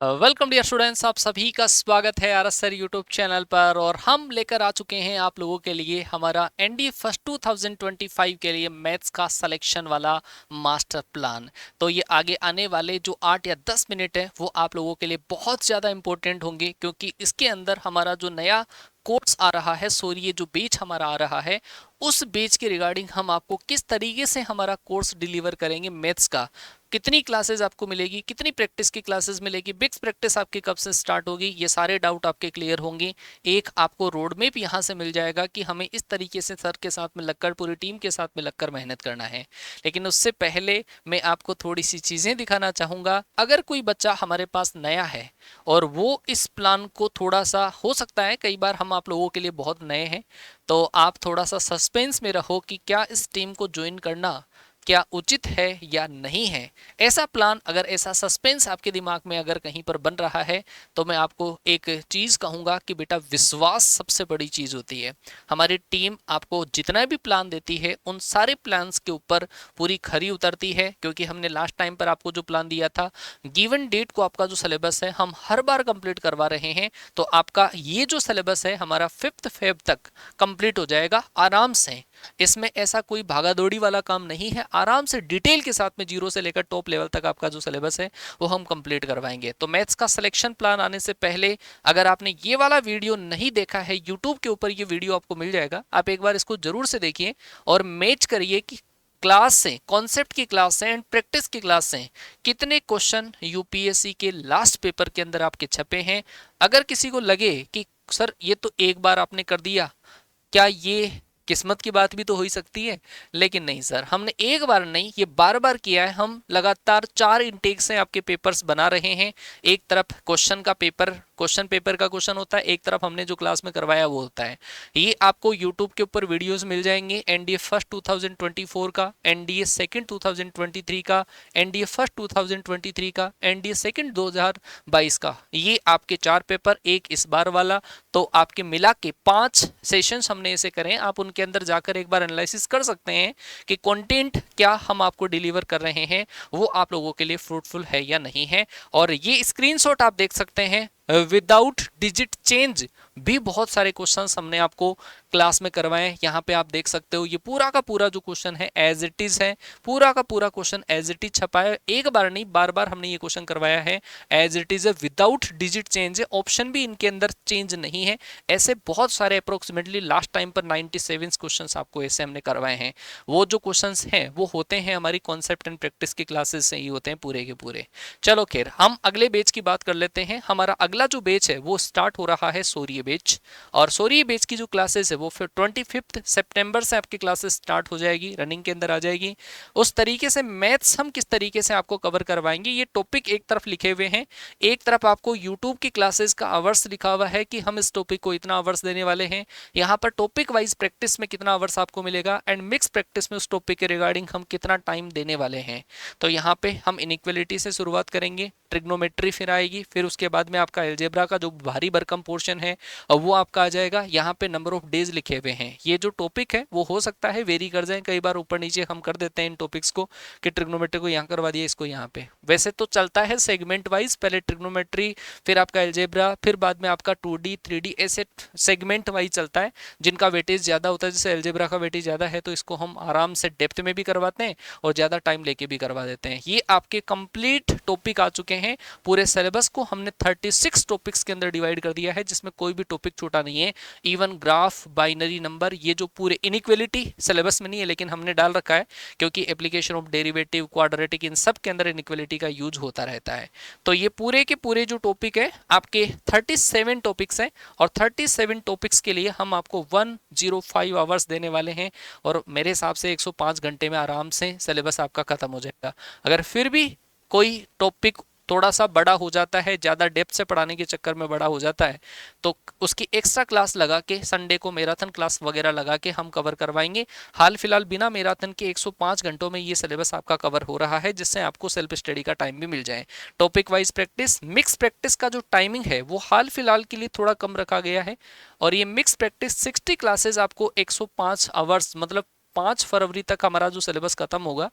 Welcome dear students, आप सभी का स्वागत है R S sir YouTube channel पर। और हम लेकर आ चुके हैं आप लोगों के लिए हमारा एनडीए फर्स्ट 2025 के लिए मैथ्स का सिलेक्शन वाला मास्टर प्लान। तो ये आगे आने वाले जो 8 या 10 मिनट है वो आप लोगों के लिए बहुत ज़्यादा इंपॉर्टेंट होंगे, क्योंकि इसके अंदर हमारा जो नया कोर्स आ रहा है, सॉरी ये जो बेच हमारा आ रहा है, उस बेच के रिगार्डिंग हम आपको किस तरीके से हमारा कोर्स डिलीवर करेंगे मैथ्स का, कितनी क्लासेस आपको मिलेगी, कितनी प्रैक्टिस की क्लासेस मिलेगी, बिग्स प्रैक्टिस आपकी कब से स्टार्ट होगी, ये सारे डाउट आपके क्लियर होंगे। एक आपको रोड मैप यहाँ से मिल जाएगा कि हमें इस तरीके से सर के साथ में लगकर, पूरी टीम के साथ में लगकर मेहनत करना है। लेकिन उससे पहले मैं आपको थोड़ी सी चीज़ें दिखाना चाहूँगा। अगर कोई बच्चा हमारे पास नया है और वो इस प्लान को थोड़ा सा, हो सकता है कई बार हम आप लोगों के लिए बहुत नए हैं, तो आप थोड़ा सा सस्पेंस में रहो कि क्या इस टीम को ज्वाइन करना क्या उचित है या नहीं है। ऐसा प्लान, अगर ऐसा सस्पेंस आपके दिमाग में अगर कहीं पर बन रहा है, तो मैं आपको एक चीज़ कहूँगा कि बेटा, विश्वास सबसे बड़ी चीज़ होती है। हमारी टीम आपको जितना भी प्लान देती है, उन सारे प्लान्स के ऊपर पूरी खरी उतरती है, क्योंकि हमने लास्ट टाइम पर आपको जो प्लान दिया था, गिवन डेट को आपका जो सिलेबस है हम हर बार कंप्लीट करवा रहे हैं। तो आपका ये जो सिलेबस है हमारा 5 फेब तक कंप्लीट हो जाएगा आराम से। इसमें ऐसा कोई भागा दौड़ी वाला काम नहीं है, आराम से डिटेल के साथ में जीरो से लेकर टॉप लेवल तक आपका जो सिलेबस है वो हम कंप्लीट करवाएंगे। तो मैथ्स का सिलेक्शन प्लान आने से पहले अगर आपने ये वाला वीडियो नहीं देखा है, यूट्यूब के ऊपर ये वीडियो आपको मिल जाएगा, आप एक बार इसको जरूर से देखिए और मैच करिए कि क्लास से, कॉन्सेप्ट की क्लास से एंड प्रैक्टिस की क्लास से कितने क्वेश्चन यूपीएससी के लास्ट पेपर के अंदर आपके छपे हैं। अगर किसी को लगे कि सर ये तो एक बार आपने कर दिया, क्या ये किस्मत की बात भी तो हो ही सकती है, लेकिन नहीं सर, हमने एक बार नहीं, ये बार बार किया है। हम लगातार 4 इनटेक से आपके पेपर्स बना रहे हैं। एक तरफ क्वेश्चन का पेपर, क्वेश्चन पेपर का क्वेश्चन होता है, एक तरफ हमने जो क्लास में करवाया वो होता है। ये आपको यूट्यूब के ऊपर वीडियोस मिल जाएंगे, एनडीए फर्स्ट 2024 का, एनडीए सेकंड 2023 का, एनडीए फर्स्ट 2023 का, एनडीए सेकंड 2022 का। ये आपके 4 पेपर, एक इस बार वाला, तो आपके मिला के 5 सेशंस हमने ऐसे करें। आप उनके अंदर जाकर एक बार एनालिसिस कर सकते हैं कि कंटेंट क्या हम आपको डिलीवर कर रहे हैं, वो आप लोगों के लिए फ्रूटफुल है या नहीं है। और ये स्क्रीनशॉट आप देख सकते हैं, विदाउट डिजिट चेंज भी बहुत सारे क्वेश्चंस हमने आपको क्लास में करवाए। यहाँ पे आप देख सकते हो, ये पूरा का पूरा जो क्वेश्चन है एज इट इज है, पूरा का पूरा क्वेश्चन एज इट इज छपा है। एक बार नहीं, बार बार हमने ये क्वेश्चन करवाया है, एज इट इज है, विदाउट डिजिट चेंज है, ऑप्शन भी इनके अंदर चेंज नहीं है। ऐसे बहुत सारे अप्रोक्सीमेटली लास्ट टाइम पर 97 क्वेश्चंस आपको ऐसे हमने करवाए हैं। वो जो क्वेश्चंस हैं वो होते हैं हमारी कॉन्सेप्ट एंड प्रैक्टिस की क्लासेस से ही होते हैं पूरे के पूरे। चलो खैर, हम अगले बेच की बात कर लेते हैं। हमारा अगला जो बेच है वो स्टार्ट हो रहा है सौर्य बेच, और सौर्य बेच की जो क्लासेस है वो फिर 25 सितंबर से आपकी क्लासेस स्टार्ट हो जाएगी, रनिंग के अंदर आ जाएगी। उस तरीके से मैथ्स हम किस तरीके से आपको कवर करवाएंगे, ये टॉपिक एक तरफ लिखे हुए हैं, एक तरफ आपको यूट्यूब की क्लासेस का आवर्स लिखा हुआ है कि हम इस टॉपिक को इतना आवर्स देने वाले हैं। यहाँ पर टॉपिक वाइज प्रैक्टिस में कितना आवर्स आपको मिलेगा, एंड मिक्स प्रैक्टिस में उस टॉपिक के रिगार्डिंग हम कितना टाइम देने वाले हैं। तो यहाँ पे हम इनइक्वलिटी से शुरुआत करेंगे, ट्रिग्नोमेट्री फिर आएगी, फिर उसके बाद में आपका एल्जेब्रा का जो भारी भरकम पोर्शन है वो आपका आ जाएगा। यहाँ पे नंबर ऑफ डेज लिखे हुए हैं। ये जो टॉपिक है वो हो सकता है वेरी कर जाए, कई बार ऊपर नीचे हम कर देते हैं इन टॉपिक्स को कि ट्रिग्नोमेट्री को यहाँ करवा दिया, इसको यहाँ पे। वैसे तो चलता है सेगमेंट वाइज, पहले ट्रिग्नोमेट्री, फिर आपका एल्जेब्रा, फिर बाद में आपका 2D 3D, ऐसे सेगमेंट वाइज चलता है जिनका वेटेज ज्यादा होता है। जैसे एल्जेब्रा का वेटेज ज्यादा है तो इसको हम आराम से डेप्थ में भी करवाते हैं और ज्यादा टाइम लेके भी करवा देते हैं। ये आपके कंप्लीट टॉपिक आ चुके हैं। पूरे सिलेबस को हमने 36 टॉपिक्स के अंदर डिवाइड कर दिया है, जिसमें कोई भी टॉपिक छोटा नहीं है। इवन ग्राफ, बाइनरी नंबर, ये जो पूरे इनइक्वलिटी सिलेबस में नहीं है लेकिन हमने डाल रखा है, क्योंकि एप्लीकेशन ऑफ डेरिवेटिव, क्वाड्रेटिक, इन सब के अंदर इनइक्वलिटी का यूज होता रहता है। तो ये पूरे के पूरे जो टॉपिक है आपके 37 टॉपिक्स हैं, और 37 टॉपिक्स के लिए हम आपको 105 आवर्स देने वाले हैं, और मेरे हिसाब से 105 घंटे में आराम से सिलेबस आपका खत्म हो जाएगा। अगर फिर भी कोई टॉपिक थोड़ा सा बड़ा हो जाता है, ज़्यादा डेप्थ से पढ़ाने के चक्कर में बड़ा हो जाता है, तो उसकी एक्स्ट्रा क्लास लगा के, संडे को मैराथन क्लास वगैरह लगा के हम कवर करवाएंगे। हाल फिलहाल बिना मैराथन के 105 घंटों में ये सिलेबस आपका कवर हो रहा है, जिससे आपको सेल्फ स्टडी का टाइम भी मिल जाए। Topic wise practice, mix practice का जो टाइमिंग है वो हाल फिलहाल के लिए थोड़ा कम रखा गया है, और ये मिक्स प्रैक्टिस 60 क्लासेस आपको 105 आवर्स, मतलब 5 फरवरी तक हमारा जो सिलेबस खत्म होगा,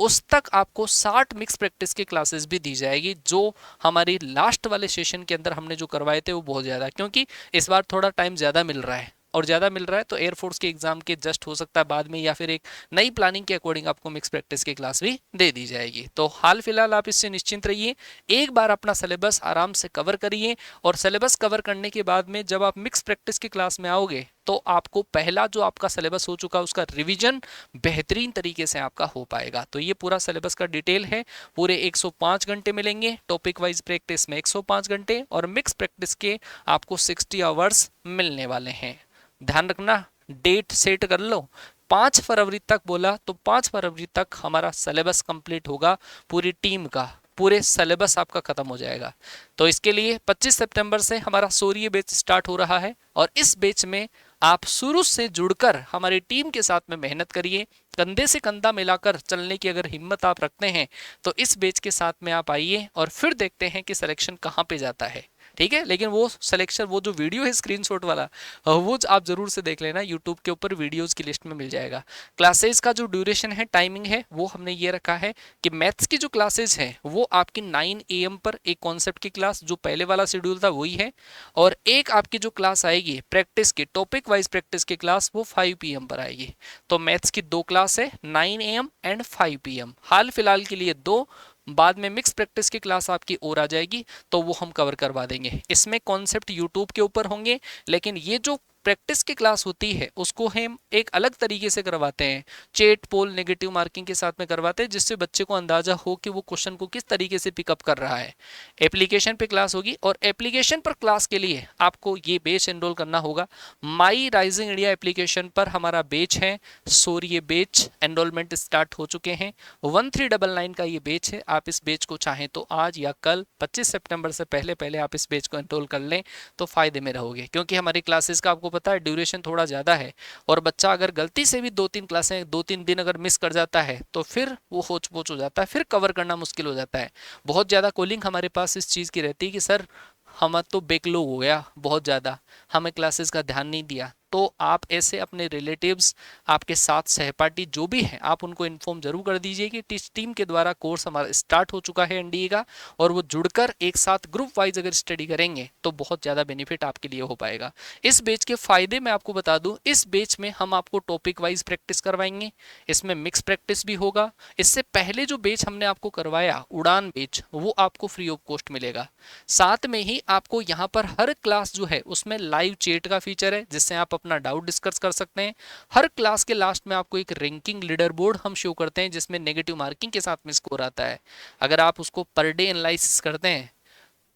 उस तक आपको 60 मिक्स प्रैक्टिस की क्लासेस भी दी जाएगी, जो हमारी लास्ट वाले सेशन के अंदर हमने जो करवाए थे वो बहुत ज़्यादा, क्योंकि इस बार थोड़ा टाइम ज़्यादा मिल रहा है, और ज़्यादा मिल रहा है तो एयरफोर्स के एग्जाम के जस्ट हो सकता है बाद में, या फिर एक नई प्लानिंग के अकॉर्डिंग आपको मिक्स प्रैक्टिस की क्लास भी दे दी जाएगी। तो हाल फिलहाल आप इससे निश्चिंत रहिए, एक बार अपना सिलेबस आराम से कवर करिए, और सिलेबस कवर करने के बाद में जब आप मिक्स प्रैक्टिस की क्लास में आओगे तो आपको पहला जो आपका सिलेबस हो चुका है उसका रिवीजन बेहतरीन तरीके से आपका हो पाएगा। तो ये पूरा सिलेबस का डिटेल है, पूरे 105 घंटे मिलेंगे, टॉपिक वाइज प्रैक्टिस में 105 घंटे और मिक्स प्रैक्टिस के आपको 60 आवर्स मिलने वाले हैं। ध्यान रखना, डेट सेट कर लो, 5 फरवरी तक बोला तो 5 फरवरी तक हमारा सिलेबस कंप्लीट होगा, पूरी टीम का पूरे सिलेबस आपका खत्म हो जाएगा। तो इसके लिए 25 सितंबर से हमारा सूर्य बैच स्टार्ट हो रहा है, और इस बैच में आप शुरू से जुड़कर हमारी टीम के साथ में मेहनत करिए, कंधे से कंधा मिलाकर चलने की अगर हिम्मत आप रखते हैं तो इस बैच के साथ में आप आइए, और फिर देखते हैं कि सिलेक्शन कहाँ पे जाता है। ठीक है, लेकिन वो सिलेक्शन, वो जो वीडियो है स्क्रीनशॉट वाला, वो आप जरूर से देख लेना, यूट्यूब के ऊपर वीडियोस की लिस्ट में मिल जाएगा। क्लासेस का जो ड्यूरेशन है, टाइमिंग है, वो हमने ये रखा है कि मैथ्स की जो क्लासेस है वो आपकी 9 AM पर एक कॉन्सेप्ट की क्लास, जो पहले वाला शेड्यूल था वही है, और एक आपकी जो क्लास आएगी प्रैक्टिस की, टॉपिक वाइज प्रैक्टिस की क्लास, वो 5 PM पर आएगी। तो मैथ्स की 2 क्लास है, 9 AM एंड 5 PM, हाल फिलहाल के लिए 2, बाद में मिक्स प्रैक्टिस की क्लास आपकी और आ जाएगी तो वो हम कवर करवा देंगे। इसमें कॉन्सेप्ट यूट्यूब के ऊपर होंगे, लेकिन ये जो प्रैक्टिस की क्लास होती है उसको हम एक अलग तरीके से करवाते हैं, चेट पोल नेगेटिव मार्किंग के साथ में करवाते हैं, जिससे बच्चे को अंदाजा हो कि वो क्वेश्चन को किस तरीके से पिकअप कर रहा है। एप्लीकेशन पे क्लास होगी, और एप्लीकेशन पर क्लास के लिए आपको ये बेच एनरोल करना होगा। माई राइजिंग इंडिया एप्लीकेशन पर हमारा बेच है, सूर्य बेच, एनरोलमेंट स्टार्ट हो चुके हैं, 1399 का ये बेच है। आप इस बेच को चाहें तो आज या कल 25 सितंबर से पहले पहले आप इस बेच को एनरोल कर लें तो फायदे में रहोगे, क्योंकि हमारी क्लासेस का आपको पता है ड्यूरेशन थोड़ा ज़्यादा है, और बच्चा अगर गलती से भी 2-3 क्लासें 2-3 दिन अगर मिस कर जाता है तो फिर वो होच पोच हो जाता है, फिर कवर करना मुश्किल हो जाता है। बहुत ज़्यादा कॉलिंग हमारे पास इस चीज़ की रहती है कि सर हम तो बेकलोग हो गया, बहुत ज़्यादा हमें क्लासेस का ध्यान नहीं दिया। तो आप ऐसे अपने रिलेटिव्स, आपके साथ सहपाठी जो भी हैं, आप उनको इन्फॉर्म जरूर कर दीजिए कि टीम के द्वारा कोर्स हमारा स्टार्ट हो चुका है एनडीए का, और वो जुड़कर एक साथ ग्रुप वाइज अगर स्टडी करेंगे तो बहुत ज़्यादा बेनिफिट आपके लिए हो पाएगा। इस बैच के फायदे मैं आपको बता दूं, इस बैच में हम आपको टॉपिक वाइज प्रैक्टिस करवाएंगे, इसमें मिक्स प्रैक्टिस भी होगा। इससे पहले जो बैच हमने आपको करवाया उड़ान बैच, वो आपको फ्री ऑफ कॉस्ट मिलेगा। साथ में ही आपको यहाँ पर हर क्लास जो है उसमें लाइव चैट का फीचर है, जिससे आप अपना डाउट डिस्कस कर सकते हैं। हर क्लास के लास्ट में आपको एक रैंकिंग लीडर बोर्ड हम शो करते हैं, जिसमें नेगेटिव मार्किंग के साथ में स्कोर आता है। अगर आप उसको पर डे एनालिसिस करते हैं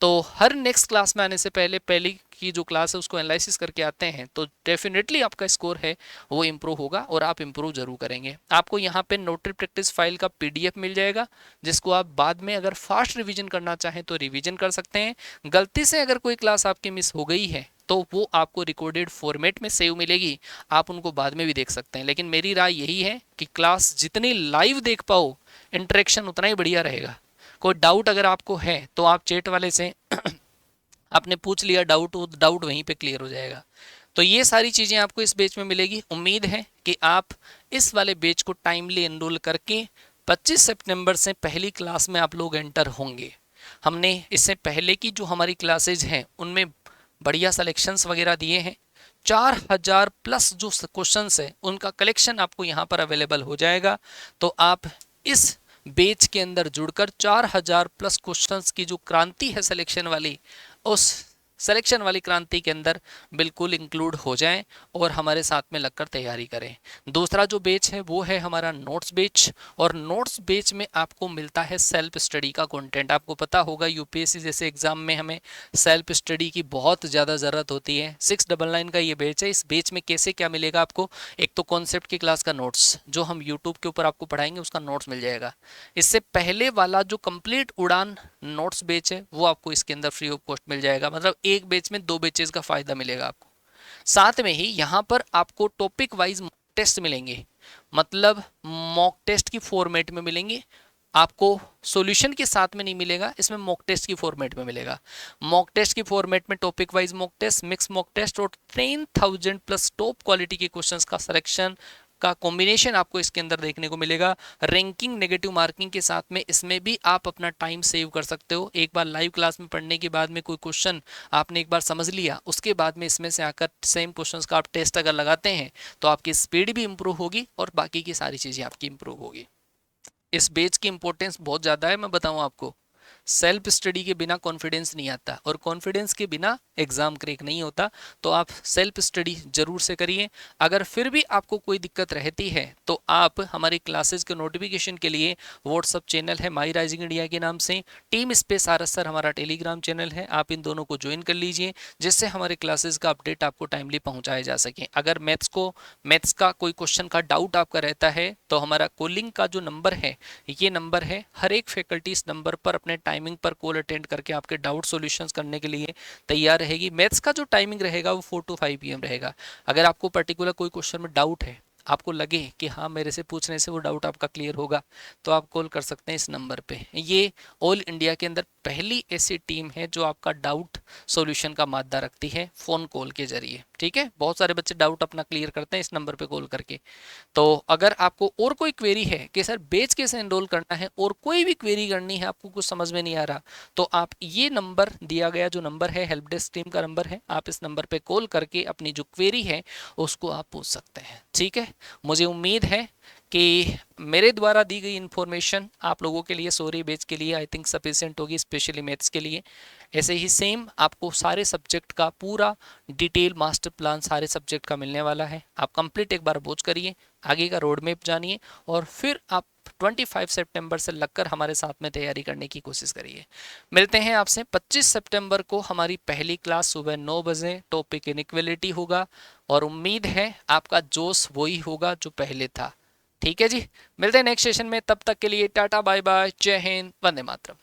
तो हर नेक्स्ट क्लास में आने से पहले पहली की जो क्लास है उसको एनालिसिस करके आते हैं तो डेफिनेटली आपका स्कोर है वो इम्प्रूव होगा, और आप इम्प्रूव जरूर करेंगे। आपको यहाँ पे नोटरी प्रैक्टिस फाइल का PDF मिल जाएगा, जिसको आप बाद में अगर फास्ट रिवीजन करना चाहें तो रिवीजन कर सकते हैं। गलती से अगर कोई क्लास आपकी मिस हो गई है तो वो आपको रिकॉर्डेड फॉर्मेट में सेव मिलेगी, आप उनको बाद में भी देख सकते हैं। लेकिन मेरी राय यही है कि क्लास जितनी लाइव देख पाओ, इंटरेक्शन उतना ही बढ़िया रहेगा। कोई डाउट अगर आपको है तो आप चैट वाले से आपने पूछ लिया डाउट, वो डाउट वहीं पे क्लियर हो जाएगा। तो ये सारी चीज़ें आपको इस बैच में मिलेगी। उम्मीद है कि आप इस वाले बैच को टाइमली एनरोल करके 25 सितंबर से पहली क्लास में आप लोग एंटर होंगे। हमने इससे पहले की जो हमारी क्लासेज हैं उनमें बढ़िया सिलेक्शंस वगैरह दिए हैं। 4000 प्लस जो क्वेश्चंस है उनका कलेक्शन आपको यहाँ पर अवेलेबल हो जाएगा। तो आप इस बैच के अंदर जुड़कर 4000 प्लस क्वेश्चंस की जो क्रांति है सिलेक्शन वाली, उस सिलेक्शन वाली क्रांति के अंदर बिल्कुल इंक्लूड हो जाएं और हमारे साथ में लगकर तैयारी करें। दूसरा जो बैच है वो है हमारा नोट्स बैच, और नोट्स बैच में आपको मिलता है सेल्फ स्टडी का कंटेंट। आपको पता होगा यूपीएससी जैसे एग्जाम में हमें सेल्फ स्टडी की बहुत ज़्यादा ज़रूरत होती है। 699 का ये बैच है। इस बैच में कैसे क्या मिलेगा आपको, एक तो कॉन्सेप्ट की क्लास का नोट्स जो हम यूट्यूब के ऊपर आपको पढ़ाएंगे उसका नोट्स मिल जाएगा। इससे पहले वाला जो कंप्लीट उड़ान नोट्स बैच है वो आपको इसके अंदर फ्री ऑफ कॉस्ट मिल जाएगा। मतलब एक बैच में 2 बैचेस का फायदा मिलेगा आपको। साथ में ही यहाँ पर आपको टॉपिक वाइज टेस्ट मिलेंगे, मतलब मॉक टेस्ट की फॉर्मेट में मिलेंगे आपको, सॉल्यूशन के साथ में नहीं मिलेगा, इसमें मॉक टेस्ट की फॉर्मेट में मिलेगा। मॉक टेस्ट की फॉर्मेट में topic wise mock test, mix mock test और 10,000 प्लस टॉप क्वालिटी के क्वेश्चंस का सिलेक्शन का कॉम्बिनेशन आपको इसके अंदर देखने को मिलेगा। रैंकिंग नेगेटिव मार्किंग के साथ में इसमें भी आप अपना टाइम सेव कर सकते हो। एक बार लाइव क्लास में पढ़ने के बाद में कोई क्वेश्चन आपने एक बार समझ लिया, उसके बाद में इसमें से आकर सेम क्वेश्चंस का आप टेस्ट अगर लगाते हैं तो आपकी स्पीड भी इंप्रूव होगी और बाकी की सारी चीज़ें आपकी इंप्रूव होगी। इस बेच की इंपॉर्टेंस बहुत ज़्यादा है, मैं बताऊं आपको। सेल्फ स्टडी के बिना कॉन्फिडेंस नहीं आता और कॉन्फिडेंस के बिना एग्जाम क्रैक नहीं होता। तो आप सेल्फ स्टडी जरूर से करिए। अगर फिर भी आपको कोई दिक्कत रहती है तो आप हमारी क्लासेस के नोटिफिकेशन के लिए व्हाट्सअप चैनल है माई राइजिंग इंडिया के नाम से, team space R S sir हमारा टेलीग्राम चैनल है, आप इन दोनों को ज्वाइन कर लीजिए जिससे हमारे क्लासेस का अपडेट आपको टाइमली पहुंचाया जा सके। अगर मैथ्स का कोई क्वेश्चन का डाउट आपका रहता है तो हमारा कॉलिंग का जो नंबर है, ये नंबर है, हर एक फैकल्टी इस नंबर पर अपने टाइमिंग पर कॉल अटेंड करके आपके डाउट सॉल्यूशंस करने के लिए तैयार रहेगी। मैथ्स का जो टाइमिंग रहेगा वो 4 to 5 PM रहेगा। अगर आपको पर्टिकुलर कोई क्वेश्चन में डाउट है, आपको लगे कि हाँ मेरे से पूछने से वो डाउट आपका क्लियर होगा, तो आप कॉल कर सकते हैं इस नंबर पे। ये ऑल इंडिया के अंदर पहली ऐसी टीम है जो आपका डाउट सॉल्यूशन का मादा रखती है फ़ोन कॉल के जरिए। ठीक है, बहुत सारे बच्चे डाउट अपना क्लियर करते हैं इस नंबर पे कॉल करके। तो अगर आपको और कोई क्वेरी है कि सर बेच कैसे एनरोल करना है और कोई भी क्वेरी करनी है, आपको कुछ समझ में नहीं आ रहा, तो आप ये नंबर दिया गया जो नंबर है हेल्प डेस्क टीम का नंबर है, आप इस नंबर पे कॉल करके अपनी जो क्वेरी है उसको आप पूछ सकते हैं। ठीक है, मुझे उम्मीद है कि मेरे द्वारा दी गई इन्फॉर्मेशन आप लोगों के लिए सॉरी बेच के लिए आई थिंक सफिशिएंट होगी, स्पेशली मैथ्स के लिए। ऐसे ही सेम आपको सारे सब्जेक्ट का पूरा डिटेल मास्टर प्लान सारे सब्जेक्ट का मिलने वाला है। आप कंप्लीट एक बार वॉच करिए, आगे का रोड मैप जानिए और फिर आप 25 सितंबर से लगकर हमारे साथ में तैयारी करने की कोशिश करिए। मिलते हैं आपसे 25 सितंबर को, हमारी पहली क्लास सुबह 9 बजे, टॉपिक इनइक्वालिटी होगा और उम्मीद है आपका जोश वही होगा जो पहले था। ठीक है जी, मिलते हैं नेक्स्ट सेशन में, तब तक के लिए टाटा बाय बाय, जय हिंद, वंदे मातरम।